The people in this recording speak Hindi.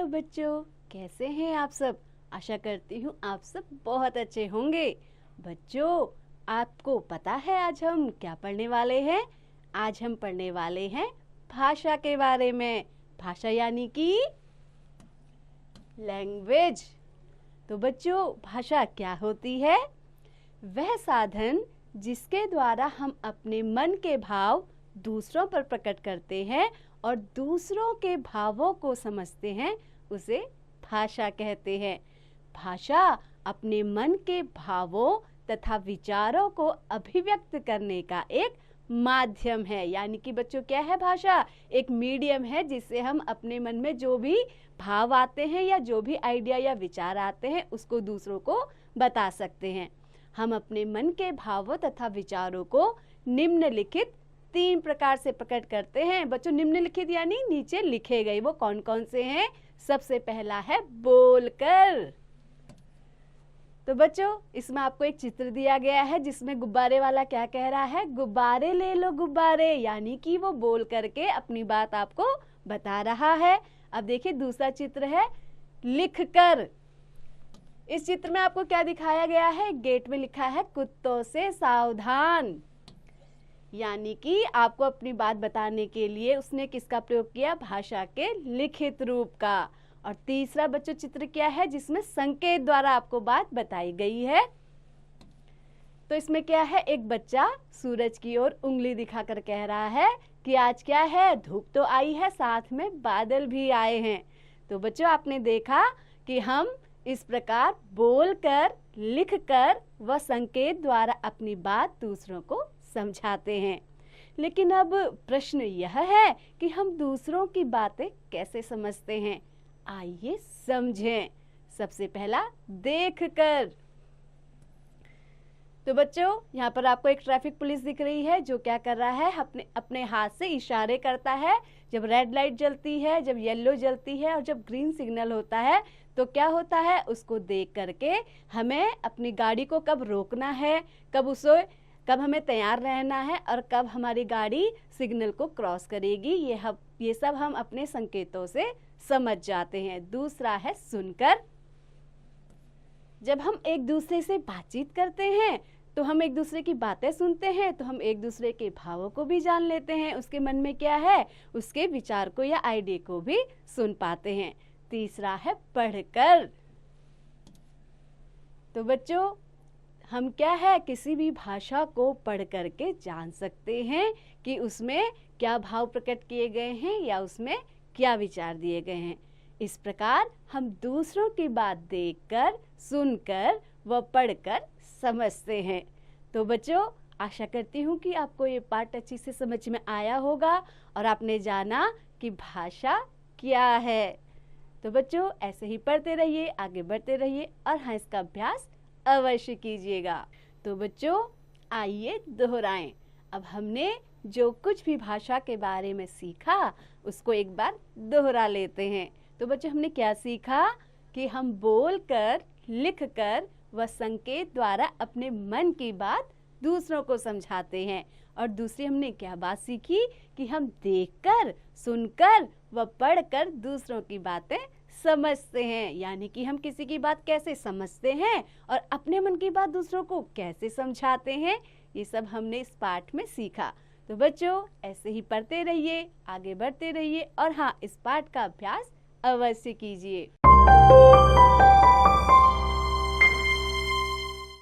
बच्चों, कैसे हैं आप सब। आशा करती हूँ आप सब बहुत अच्छे होंगे। बच्चों, आपको पता है आज हम क्या पढ़ने वाले हैं। आज हम पढ़ने वाले हैं भाषा के बारे में। भाषा यानी कि लैंग्वेज। तो बच्चों, भाषा क्या होती है? वह साधन जिसके द्वारा हम अपने मन के भाव दूसरों पर प्रकट करते हैं और दूसरों के भावों को समझते हैं, उसे भाषा कहते हैं। भाषा अपने मन के भावों तथा विचारों को अभिव्यक्त करने का एक माध्यम है। यानी कि बच्चों, क्या है भाषा? एक मीडियम है जिससे हम अपने मन में जो भी भाव आते हैं या जो भी आइडिया या विचार आते हैं उसको दूसरों को बता सकते हैं। हम अपने मन के भावों तथा विचारों को निम्नलिखित 3 प्रकार से प्रकट करते हैं। बच्चों, निम्नलिखित यानी नीचे लिखे गए। वो कौन कौन से हैं? सबसे पहला है बोलकर। तो बच्चों, इसमें आपको एक चित्र दिया गया है जिसमें गुब्बारे वाला क्या कह रहा है? गुब्बारे ले लो गुब्बारे। यानी कि वो बोल करके अपनी बात आपको बता रहा है। अब देखिए दूसरा चित्र है लिखकर। इस चित्र में आपको क्या दिखाया गया है? गेट में लिखा है कुत्तों से सावधान। यानी कि आपको अपनी बात बताने के लिए उसने किसका प्रयोग किया? भाषा के लिखित रूप का। और तीसरा बच्चों चित्र क्या है? जिसमें संकेत द्वारा आपको बात बताई गई है। तो इसमें क्या है? एक बच्चा सूरज की ओर उंगली दिखाकर कह रहा है कि आज क्या है? धूप तो आई है, साथ में बादल भी आए हैं। तो बच्चों, आपने देखा कि हम इस प्रकार बोलकर, लिखकर व संकेत द्वारा अपनी बात दूसरों को समझाते हैं। लेकिन अब प्रश्न यह है कि हम दूसरों की बातें कैसे समझते हैं? आइए समझें। सबसे पहला देखकर। तो बच्चों, यहाँ पर आपको एक ट्रैफिक पुलिस दिख रही है जो क्या कर रहा है? अपने हाथ से इशारे करता है। जब रेड लाइट जलती है, जब येलो जलती है और जब ग्रीन सिग्नल होता है तो क्या होता है? उसको देख करके हमें अपनी गाड़ी को कब रोकना है, कब हमें तैयार रहना है और कब हमारी गाड़ी सिग्नल को क्रॉस करेगी, ये सब हम अपने संकेतों से समझ जाते हैं। दूसरा है सुनकर। जब हम एक दूसरे से बातचीत करते हैं तो हम एक दूसरे की बातें सुनते हैं, तो हम एक दूसरे के भावों को भी जान लेते हैं। उसके मन में क्या है, उसके विचार को या आइडिया को भी सुन पाते हैं। तीसरा है पढ़कर। तो बच्चों, हम क्या है, किसी भी भाषा को पढ़ करके जान सकते हैं कि उसमें क्या भाव प्रकट किए गए हैं या उसमें क्या विचार दिए गए हैं। इस प्रकार हम दूसरों की बात देखकर, सुनकर व पढ़कर समझते हैं। तो बच्चों, आशा करती हूँ कि आपको ये पाठ अच्छी से समझ में आया होगा और आपने जाना कि भाषा क्या है। तो बच्चों, ऐसे ही पढ़ते रहिए, आगे बढ़ते रहिए और हाँ, इसका अभ्यास अवश्य कीजिएगा। तो बच्चों, आइए दोहराएं। अब हमने जो कुछ भी भाषा के बारे में सीखा उसको एक बार दोहरा लेते हैं। तो बच्चों, हमने क्या सीखा कि हम बोलकर, लिखकर व संकेत द्वारा अपने मन की बात दूसरों को समझाते हैं। और दूसरी हमने क्या बात सीखी कि हम देखकर, सुनकर व पढ़कर दूसरों की बातें समझते हैं। यानी कि हम किसी की बात कैसे समझते हैं और अपने मन की बात दूसरों को कैसे समझाते हैं, ये सब हमने इस पाठ में सीखा। तो बच्चों, ऐसे ही पढ़ते रहिए, आगे बढ़ते रहिए और हाँ, इस पाठ का अभ्यास अवश्य कीजिए।